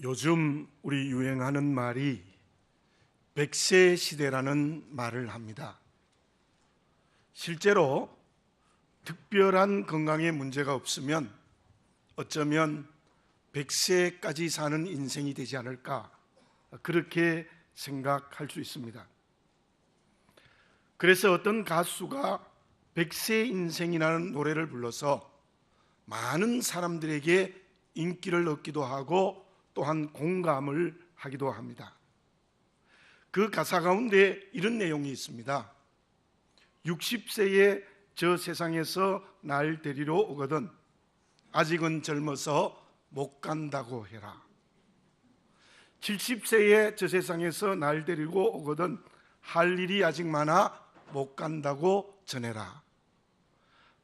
요즘 우리 유행하는 말이 100세 시대라는 말을 합니다. 실제로 특별한 건강에 문제가 없으면 어쩌면 100세까지 사는 인생이 되지 않을까, 그렇게 생각할 수 있습니다. 그래서 어떤 가수가 100세 인생이라는 노래를 불러서 많은 사람들에게 인기를 얻기도 하고 또한 공감을 하기도 합니다. 그 가사 가운데 이런 내용이 있습니다. 60세에 저 세상에서 날 데리러 오거든 아직은 젊어서 못 간다고 해라. 70세에 저 세상에서 날 데리고 오거든 할 일이 아직 많아 못 간다고 전해라.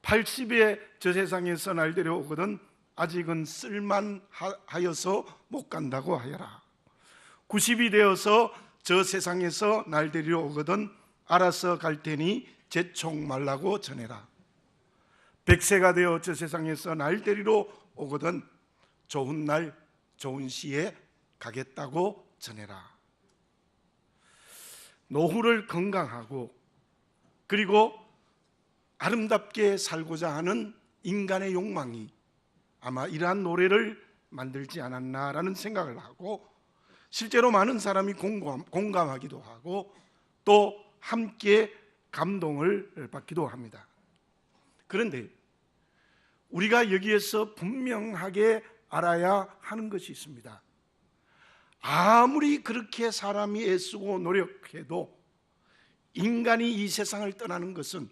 80에 저 세상에서 날 데려오거든 아직은 쓸만하여서 못 간다고 하여라. 90이 되어서 저 세상에서 날 데리러 오거든 알아서 갈 테니 재촉 말라고 전해라. 100세가 되어 저 세상에서 날 데리러 오거든 좋은 날 좋은 시에 가겠다고 전해라. 노후를 건강하고 그리고 아름답게 살고자 하는 인간의 욕망이 아마 이러한 노래를 만들지 않았나라는 생각을 하고, 실제로 많은 사람이 공감하기도 하고 또 함께 감동을 받기도 합니다. 그런데 우리가 여기에서 분명하게 알아야 하는 것이 있습니다. 아무리 그렇게 사람이 애쓰고 노력해도 인간이 이 세상을 떠나는 것은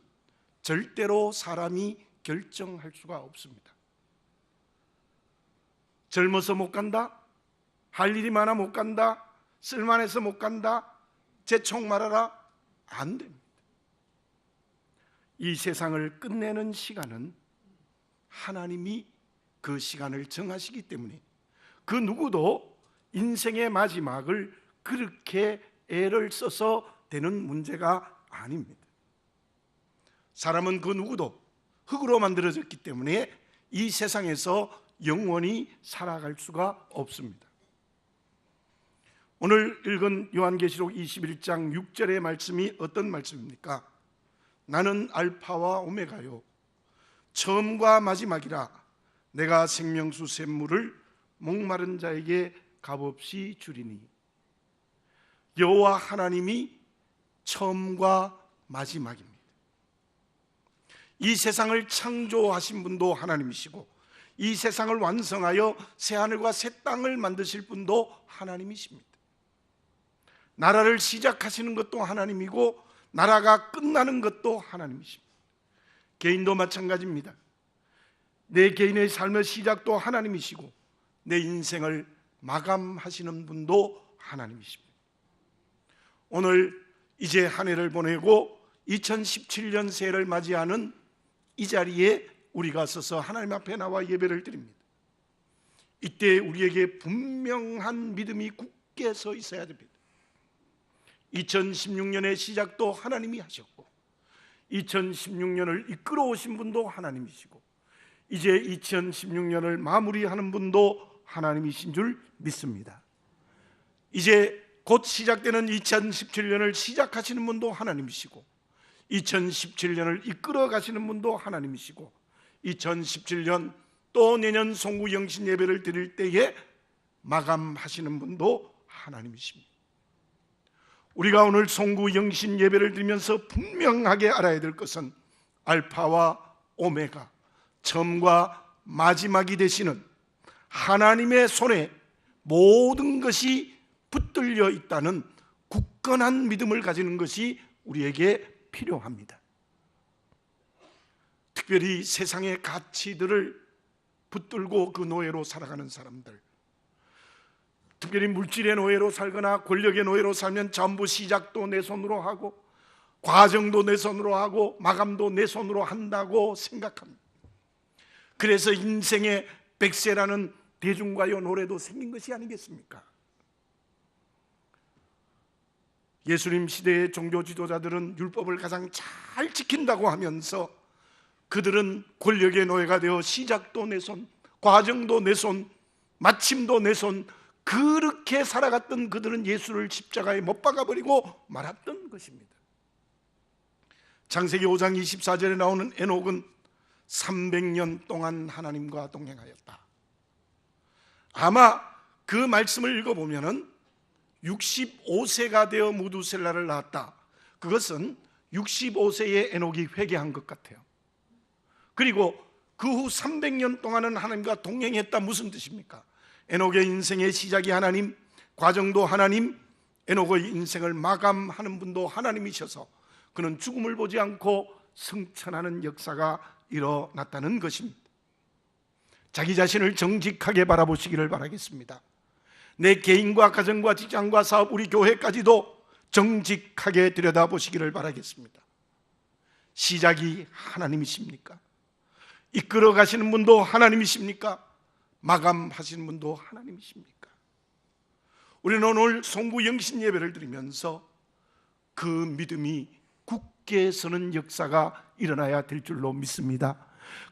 절대로 사람이 결정할 수가 없습니다. 젊어서 못 간다? 할 일이 많아 못 간다? 쓸만해서 못 간다? 재촉 말하라? 안 됩니다. 이 세상을 끝내는 시간은 하나님이 그 시간을 정하시기 때문에 그 누구도 인생의 마지막을 그렇게 애를 써서 되는 문제가 아닙니다. 사람은 그 누구도 흙으로 만들어졌기 때문에 이 세상에서 영원히 살아갈 수가 없습니다. 오늘 읽은 요한계시록 21장 6절의 말씀이 어떤 말씀입니까? 나는 알파와 오메가요 처음과 마지막이라 내가 생명수 샘물을 목마른 자에게 값없이 주리니. 여호와 하나님이 처음과 마지막입니다. 이 세상을 창조하신 분도 하나님이시고 이 세상을 완성하여 새하늘과 새 땅을 만드실 분도 하나님이십니다. 나라를 시작하시는 것도 하나님이고 나라가 끝나는 것도 하나님이십니다. 개인도 마찬가지입니다. 내 개인의 삶의 시작도 하나님이시고 내 인생을 마감하시는 분도 하나님이십니다. 오늘 이제 한 해를 보내고 2017년 새해를 맞이하는 이 자리에 우리가 서서 하나님 앞에 나와 예배를 드립니다. 이때 우리에게 분명한 믿음이 굳게 서 있어야 됩니다. 2016년의 시작도 하나님이 하셨고 2016년을 이끌어 오신 분도 하나님이시고 이제 2016년을 마무리하는 분도 하나님이신 줄 믿습니다. 이제 곧 시작되는 2017년을 시작하시는 분도 하나님이시고 2017년을 이끌어 가시는 분도 하나님이시고 2017년 또 내년 송구 영신 예배를 드릴 때에 마감하시는 분도 하나님이십니다. 우리가 오늘 송구 영신 예배를 드리면서 분명하게 알아야 될 것은 알파와 오메가 처음과 마지막이 되시는 하나님의 손에 모든 것이 붙들려 있다는 굳건한 믿음을 가지는 것이 우리에게 필요합니다. 특별히 세상의 가치들을 붙들고 그 노예로 살아가는 사람들, 특별히 물질의 노예로 살거나 권력의 노예로 살면 전부 시작도 내 손으로 하고 과정도 내 손으로 하고 마감도 내 손으로 한다고 생각합니다. 그래서 인생의 100세라는 대중가요 노래도 생긴 것이 아니겠습니까? 예수님 시대의 종교 지도자들은 율법을 가장 잘 지킨다고 하면서 그들은 권력의 노예가 되어 시작도 내 손, 과정도 내 손, 마침도 내 손, 그렇게 살아갔던 그들은 예수를 십자가에 못 박아버리고 말았던 것입니다. 창세기 5장 24절에 나오는 에녹은 300년 동안 하나님과 동행하였다. 아마 그 말씀을 읽어보면 65세가 되어 무두셀라를 낳았다. 그것은 65세의 에녹이 회개한 것 같아요. 그리고 그 후 300년 동안은 하나님과 동행했다. 무슨 뜻입니까? 에녹의 인생의 시작이 하나님, 과정도 하나님, 에녹의 인생을 마감하는 분도 하나님이셔서 그는 죽음을 보지 않고 승천하는 역사가 일어났다는 것입니다. 자기 자신을 정직하게 바라보시기를 바라겠습니다. 내 개인과 가정과 직장과 사업, 우리 교회까지도 정직하게 들여다보시기를 바라겠습니다. 시작이 하나님이십니까? 이끌어 가시는 분도 하나님이십니까? 마감하시는 분도 하나님이십니까? 우리는 오늘 송구 영신 예배를 드리면서 그 믿음이 굳게 서는 역사가 일어나야 될 줄로 믿습니다.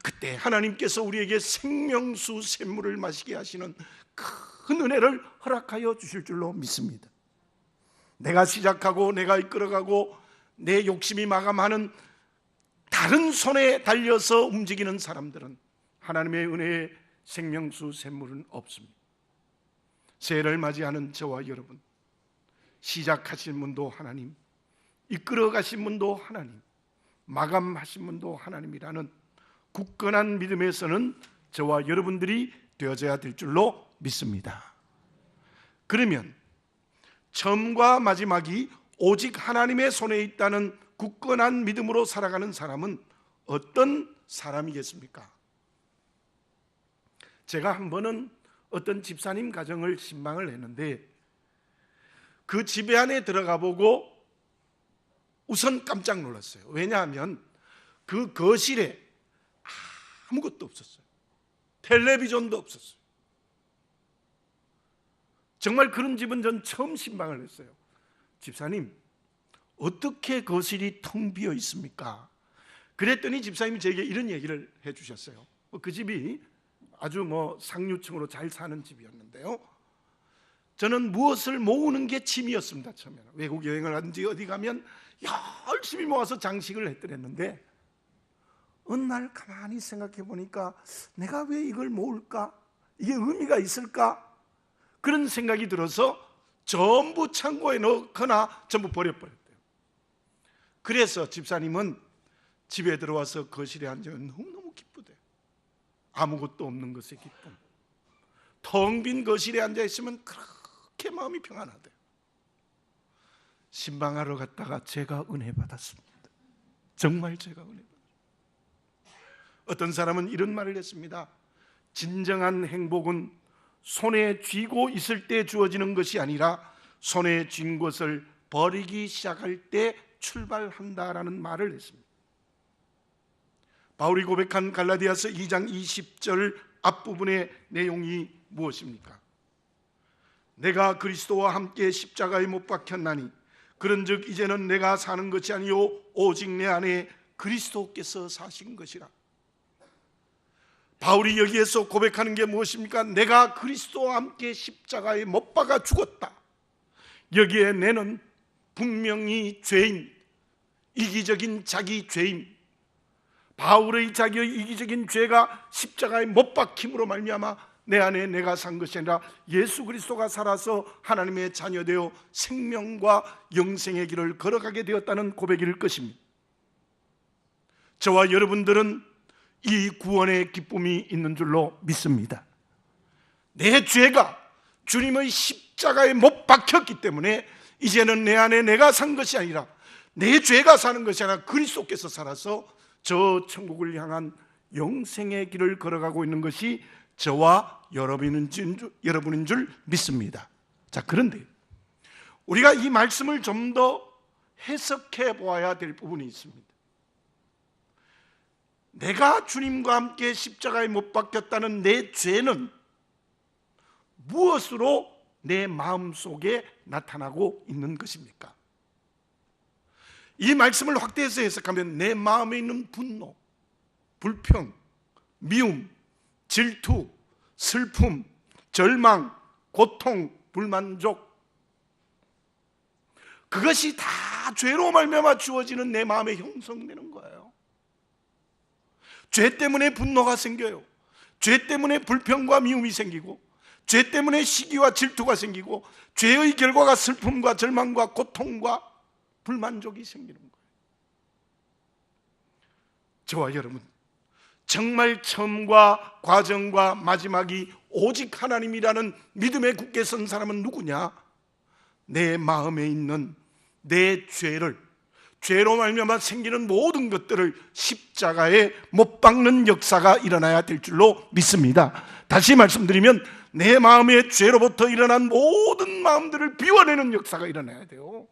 그때 하나님께서 우리에게 생명수 샘물을 마시게 하시는 큰 은혜를 허락하여 주실 줄로 믿습니다. 내가 시작하고 내가 이끌어가고 내 욕심이 마감하는 다른 손에 달려서 움직이는 사람들은 하나님의 은혜의 생명수 샘물은 없습니다. 새해를 맞이하는 저와 여러분, 시작하신 분도 하나님, 이끌어 가신 분도 하나님, 마감하신 분도 하나님이라는 굳건한 믿음에서는 저와 여러분들이 되어져야 될 줄로 믿습니다. 그러면 처음과 마지막이 오직 하나님의 손에 있다는 굳건한 믿음으로 살아가는 사람은 어떤 사람이겠습니까? 제가 한 번은 어떤 집사님 가정을 신방을 했는데 그 집에 안에 들어가 보고 우선 깜짝 놀랐어요. 왜냐하면 그 거실에 아무것도 없었어요. 텔레비전도 없었어요. 정말 그런 집은 전 처음 신방을 했어요. 집사님, 어떻게 거실이 텅 비어 있습니까? 그랬더니 집사님이 저에게 이런 얘기를 해주셨어요. 그 집이 아주 상류층으로 잘 사는 집이었는데요, 저는 무엇을 모으는 게 취미였습니다. 처음에는 외국 여행을 하든지 어디 가면 열심히 모아서 장식을 했더랬는데 어느 날 가만히 생각해 보니까 내가 왜 이걸 모을까? 이게 의미가 있을까? 그런 생각이 들어서 전부 창고에 넣거나 전부 버려버렸대요. 그래서 집사님은 집에 들어와서 거실에 앉으면 너무너무 기쁘대요. 아무것도 없는 것에 기쁨. 텅 빈 거실에 앉아있으면 그렇게 마음이 평안하대요. 신방하러 갔다가 제가 은혜 받았습니다. 정말 제가 은혜 받았습니다. 어떤 사람은 이런 말을 했습니다. 진정한 행복은 손에 쥐고 있을 때 주어지는 것이 아니라 손에 쥔 것을 버리기 시작할 때 출발한다라는 말을 했습니다. 바울이 고백한 갈라디아서 2장 20절 앞부분의 내용이 무엇입니까? 내가 그리스도와 함께 십자가에 못 박혔나니 그런즉 이제는 내가 사는 것이 아니요 오직 내 안에 그리스도께서 사신 것이라. 바울이 여기에서 고백하는 게 무엇입니까? 내가 그리스도와 함께 십자가에 못 박아 죽었다. 여기에 내는 분명히 죄인, 이기적인 자기 죄인, 바울의 자기의 이기적인 죄가 십자가에 못 박힘으로 말미암아 내 안에 내가 산 것이 아니라 예수 그리스도가 살아서 하나님의 자녀되어 생명과 영생의 길을 걸어가게 되었다는 고백일 것입니다. 저와 여러분들은 이 구원의 기쁨이 있는 줄로 믿습니다. 내 죄가 주님의 십자가에 못 박혔기 때문에 이제는 내 안에 내가 산 것이 아니라 내 죄가 사는 것이 아니라 그리스도께서 살아서 저 천국을 향한 영생의 길을 걸어가고 있는 것이 저와 여러분인 줄 믿습니다. 자, 그런데 우리가 이 말씀을 좀 더 해석해 보아야 될 부분이 있습니다. 내가 주님과 함께 십자가에 못 박혔다는 내 죄는 무엇으로 내 마음속에 나타나고 있는 것입니까? 이 말씀을 확대해서 해석하면 내 마음에 있는 분노, 불평, 미움, 질투, 슬픔, 절망, 고통, 불만족, 그것이 다 죄로 말미암아 주어지는 내 마음에 형성되는 거예요. 죄 때문에 분노가 생겨요. 죄 때문에 불평과 미움이 생기고, 죄 때문에 시기와 질투가 생기고, 죄의 결과가 슬픔과 절망과 고통과 불만족이 생기는 거예요. 저와 여러분, 정말 처음과 과정과 마지막이 오직 하나님이라는 믿음에 굳게 선 사람은 누구냐? 내 마음에 있는 내 죄로 말미암아 생기는 모든 것들을 십자가에 못 박는 역사가 일어나야 될 줄로 믿습니다. 다시 말씀드리면 내 마음의 죄로부터 일어난 모든 마음들을 비워내는 역사가 일어나야 돼요.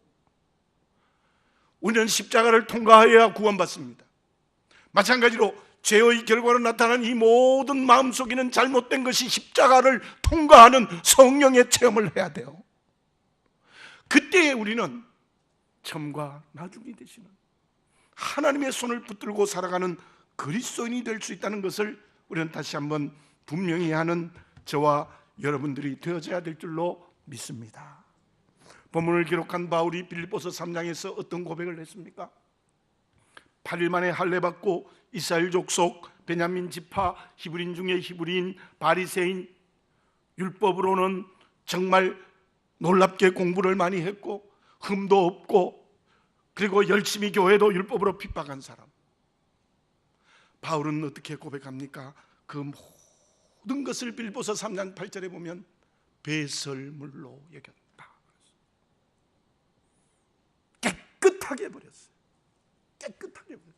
우리는 십자가를 통과해야 구원받습니다. 마찬가지로 죄의 결과로 나타난 이 모든 마음속에 있는 잘못된 것이 십자가를 통과하는 성령의 체험을 해야 돼요. 그때에 우리는 처음과 나중이 되시는 하나님의 손을 붙들고 살아가는 그리스도인이 될 수 있다는 것을 우리는 다시 한번 분명히 하는 저와 여러분들이 되어져야 될 줄로 믿습니다. 본문을 기록한 바울이 빌립보서 3장에서 어떤 고백을 했습니까? 8일 만에 할례받고 이스라엘 족속, 베냐민 지파, 히브리인 중에 히브리인, 바리새인, 율법으로는 정말 놀랍게 공부를 많이 했고 흠도 없고, 그리고 열심히 교회도 율법으로 핍박한 사람. 바울은 어떻게 고백합니까? 그 모든 것을 빌립보서 3장 8절에 보면 배설물로 여겼다. 깨끗하게 버렸어요. 깨끗하게 버렸어요.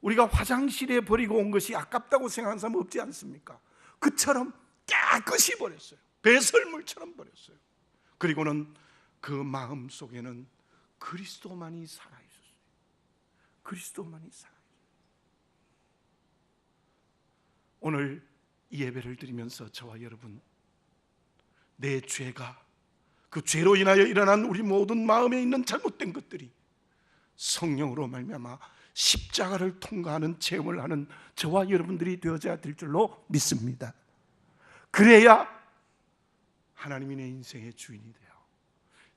우리가 화장실에 버리고 온 것이 아깝다고 생각하는 사람 없지 않습니까? 그처럼 깨끗이 버렸어요. 배설물처럼 버렸어요. 그리고는 그 마음 속에는 그리스도만이 살아있었어요. 그리스도만이 살아있었어요. 오늘 이 예배를 드리면서 저와 여러분, 내 죄가, 그 죄로 인하여 일어난 우리 모든 마음에 있는 잘못된 것들이 성령으로 말미암아 십자가를 통과하는 체험을 하는 저와 여러분들이 되어져야 될 줄로 믿습니다. 그래야 하나님이 내 인생의 주인이 돼요.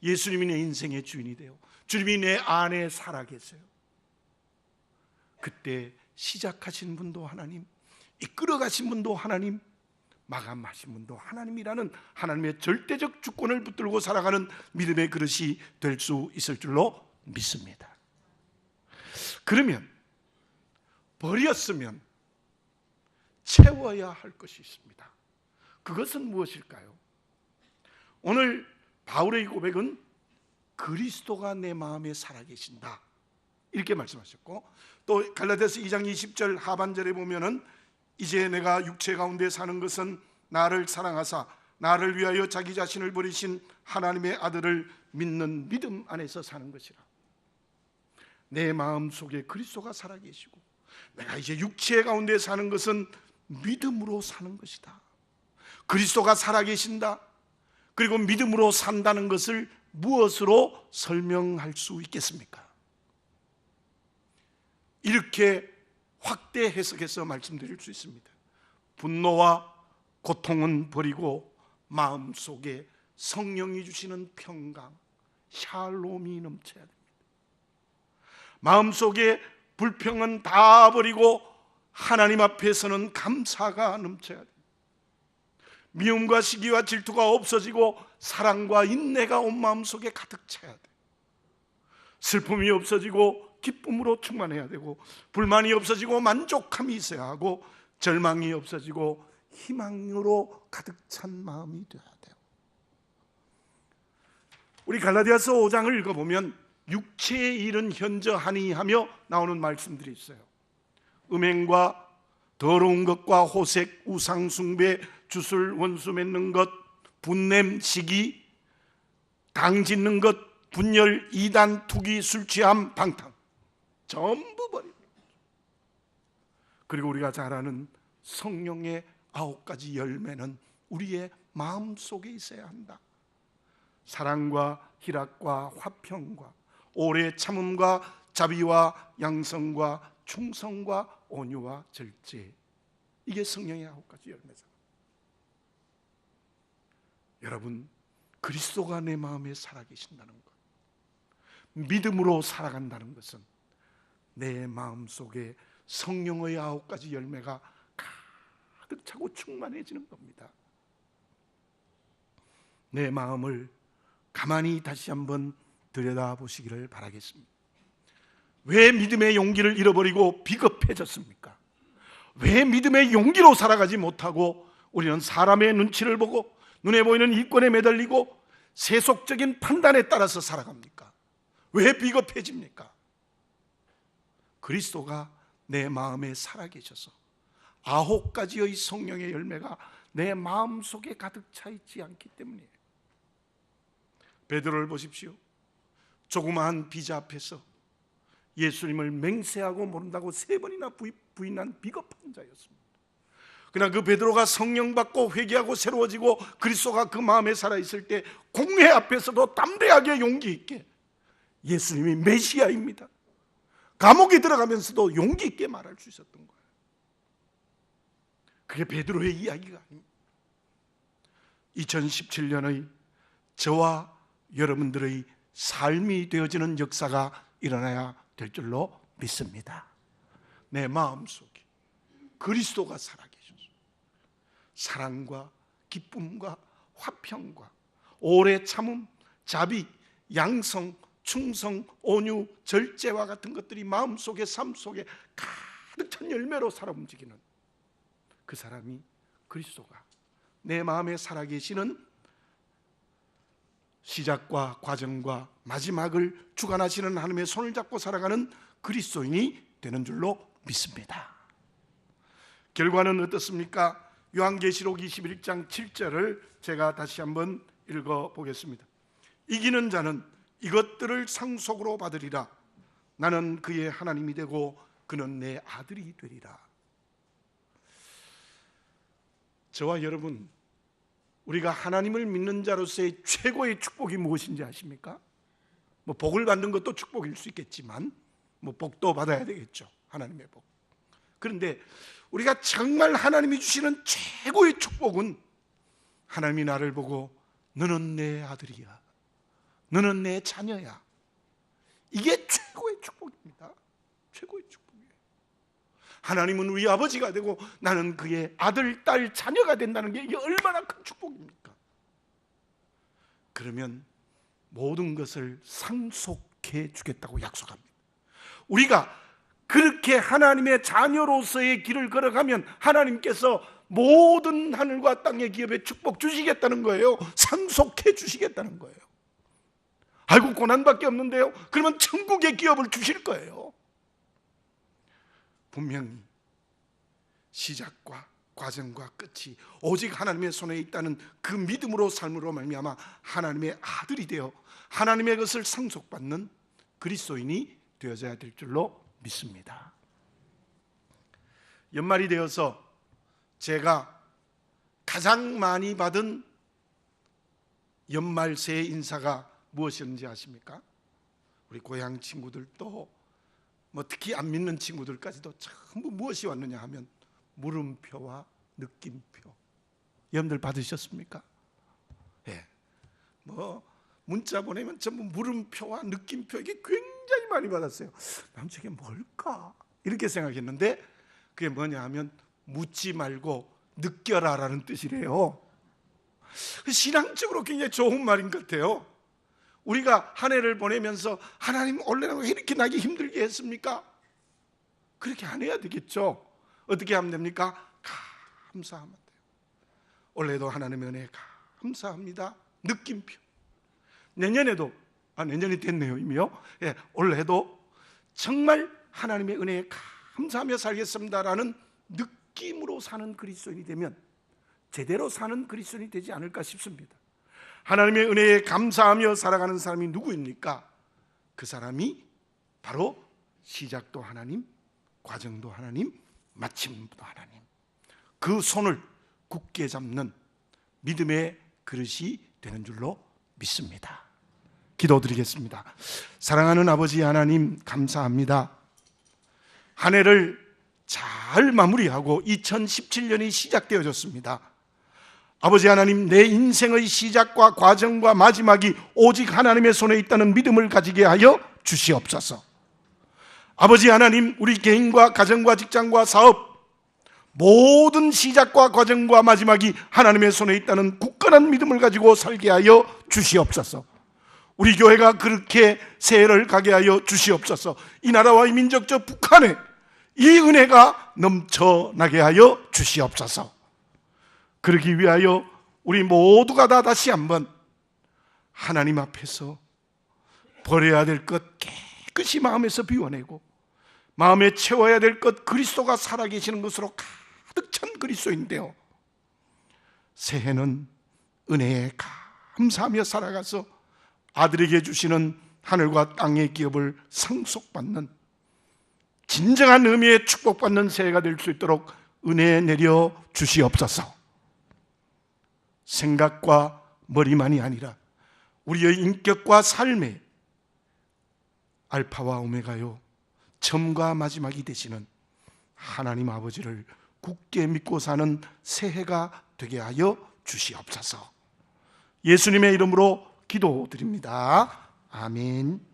예수님이 내 인생의 주인이 돼요. 주님이 내 안에 살아계세요. 그때 시작하신 분도 하나님, 이끌어가신 분도 하나님, 마감하신 분도 하나님이라는 하나님의 절대적 주권을 붙들고 살아가는 믿음의 그릇이 될 수 있을 줄로 믿습니다. 그러면 버렸으면 채워야 할 것이 있습니다. 그것은 무엇일까요? 오늘 바울의 고백은 그리스도가 내 마음에 살아계신다 이렇게 말씀하셨고, 또 갈라디아서 2장 20절 하반절에 보면은 이제 내가 육체 가운데 사는 것은 나를 사랑하사 나를 위하여 자기 자신을 버리신 하나님의 아들을 믿는 믿음 안에서 사는 것이라. 내 마음 속에 그리스도가 살아계시고 내가 이제 육체 가운데 사는 것은 믿음으로 사는 것이다. 그리스도가 살아계신다. 그리고 믿음으로 산다는 것을 무엇으로 설명할 수 있겠습니까? 이렇게 확대 해석해서 말씀드릴 수 있습니다. 분노와 고통은 버리고 마음속에 성령이 주시는 평강, 샬롬이 넘쳐야 됩니다. 마음속에 불평은 다 버리고 하나님 앞에서는 감사가 넘쳐야 됩니다. 미움과 시기와 질투가 없어지고 사랑과 인내가 온 마음속에 가득 차야 돼요. 슬픔이 없어지고 기쁨으로 충만해야 되고, 불만이 없어지고 만족함이 있어야 하고, 절망이 없어지고 희망으로 가득 찬 마음이 되어야 돼요. 우리 갈라디아서 5장을 읽어보면 육체의 일은 현저하니 하며 나오는 말씀들이 있어요. 음행과 더러운 것과 호색, 우상 숭배, 주술, 원수 맺는 것, 분냄, 시기, 당 짓는 것, 분열, 이단, 투기, 술 취함, 방탕, 전부 버립니다. 그리고 우리가 잘 아는 성령의 9가지 열매는 우리의 마음 속에 있어야 한다. 사랑과 희락과 화평과 오래 참음과 자비와 양성과 충성과 온유와 절제, 이게 성령의 9가지 열매다. 여러분, 그리스도가 내 마음에 살아계신다는 것, 믿음으로 살아간다는 것은 내 마음속에 성령의 9가지 열매가 가득 차고 충만해지는 겁니다. 내 마음을 가만히 다시 한번 들여다보시기를 바라겠습니다. 왜 믿음의 용기를 잃어버리고 비겁해졌습니까? 왜 믿음의 용기로 살아가지 못하고 우리는 사람의 눈치를 보고 눈에 보이는 이권에 매달리고 세속적인 판단에 따라서 살아갑니까? 왜 비겁해집니까? 그리스도가 내 마음에 살아계셔서 9가지의 성령의 열매가 내 마음속에 가득 차 있지 않기 때문이에요. 베드로를 보십시오. 조그마한 비자 앞에서 예수님을 맹세하고 모른다고 3번이나 부인한 비겁한 자였습니다. 그러나 그 베드로가 성령 받고 회개하고 새로워지고 그리스도가 그 마음에 살아있을 때 공회 앞에서도 담대하게 용기 있게 예수님이 메시아입니다, 감옥에 들어가면서도 용기 있게 말할 수 있었던 거예요. 그게 베드로의 이야기가 아닙니다. 2017년의 저와 여러분들의 삶이 되어지는 역사가 일어나야 될 줄로 믿습니다. 내 마음속에 그리스도가 살아계셔서 사랑과 기쁨과 화평과 오래 참음, 자비, 양성, 충성, 온유, 절제와 같은 것들이 마음속에 삶 속에 가득 찬 열매로 살아 움직이는 그 사람이 그리스도가 내 마음에 살아계시는 시작과 과정과 마지막을 주관하시는 하나님의 손을 잡고 살아가는 그리스도인이 되는 줄로 믿습니다. 결과는 어떻습니까? 요한계시록 21장 7절을 제가 다시 한번 읽어보겠습니다. 이기는 자는 이것들을 상속으로 받으리라. 나는 그의 하나님이 되고 그는 내 아들이 되리라. 저와 여러분, 우리가 하나님을 믿는 자로서의 최고의 축복이 무엇인지 아십니까? 복을 받는 것도 축복일 수 있겠지만 복도 받아야 되겠죠, 하나님의 복. 그런데 우리가 정말 하나님이 주시는 최고의 축복은 하나님이 나를 보고 너는 내 아들이야, 너는 내 자녀야. 이게 최고의 축복입니다. 최고의 축복이에요. 하나님은 우리 아버지가 되고 나는 그의 아들, 딸, 자녀가 된다는 게 이게 얼마나 큰 축복입니까? 그러면 모든 것을 상속해 주겠다고 약속합니다. 우리가 그렇게 하나님의 자녀로서의 길을 걸어가면 하나님께서 모든 하늘과 땅의 기업에 축복 주시겠다는 거예요. 상속해 주시겠다는 거예요. 아이고, 고난밖에 없는데요? 그러면 천국의 기업을 주실 거예요. 분명히 시작과 과정과 끝이 오직 하나님의 손에 있다는 그 믿음으로 삶으로 말미암아 하나님의 아들이 되어 하나님의 것을 상속받는 그리스도인이 되어져야 될 줄로 믿습니다. 연말이 되어서 제가 가장 많이 받은 연말 새해 인사가 무엇이었는지 아십니까? 우리 고향 친구들도 특히 안 믿는 친구들까지도 전부 무엇이 왔느냐 하면 물음표와 느낌표. 여러분들 받으셨습니까? 예. 문자 보내면 전부 물음표와 느낌표, 이게 굉장히 많이 받았어요. 난 저게 뭘까? 이렇게 생각했는데 그게 뭐냐 하면 묻지 말고 느껴라라는 뜻이래요. 신앙적으로 굉장히 좋은 말인 것 같아요. 우리가 한 해를 보내면서 하나님 올해는 왜 이렇게 나기 힘들게 했습니까? 그렇게 안 해야 되겠죠. 어떻게 하면 됩니까? 감사하면 돼요. 올해도 하나님의 은혜에 감사합니다. 느낌표. 내년에도 내년이 됐네요 이미요. 예, 올해도 정말 하나님의 은혜에 감사하며 살겠습니다라는 느낌으로 사는 그리스도인이 되면 제대로 사는 그리스도인이 되지 않을까 싶습니다. 하나님의 은혜에 감사하며 살아가는 사람이 누구입니까? 그 사람이 바로 시작도 하나님, 과정도 하나님, 마침도 하나님, 그 손을 굳게 잡는 믿음의 그릇이 되는 줄로 믿습니다. 기도드리겠습니다. 사랑하는 아버지 하나님, 감사합니다. 한 해를 잘 마무리하고 2017년이 시작되어졌습니다. 아버지 하나님, 내 인생의 시작과 과정과 마지막이 오직 하나님의 손에 있다는 믿음을 가지게 하여 주시옵소서. 아버지 하나님, 우리 개인과 가정과 직장과 사업, 모든 시작과 과정과 마지막이 하나님의 손에 있다는 굳건한 믿음을 가지고 살게 하여 주시옵소서. 우리 교회가 그렇게 새해를 가게 하여 주시옵소서. 이 나라와 이 민족 저 북한에 이 은혜가 넘쳐나게 하여 주시옵소서. 그러기 위하여 우리 모두가 다 다시 한번 하나님 앞에서 버려야 될 것 깨끗이 마음에서 비워내고, 마음에 채워야 될 것 그리스도가 살아계시는 것으로 가득 찬 그리스도인데요, 새해는 은혜에 감사하며 살아가서 아들에게 주시는 하늘과 땅의 기업을 상속받는 진정한 의미의 축복받는 새해가 될 수 있도록 은혜 내려 주시옵소서. 생각과 머리만이 아니라 우리의 인격과 삶의 알파와 오메가요, 처음과 마지막이 되시는 하나님 아버지를 굳게 믿고 사는 새해가 되게 하여 주시옵소서. 예수님의 이름으로 기도드립니다. 아멘.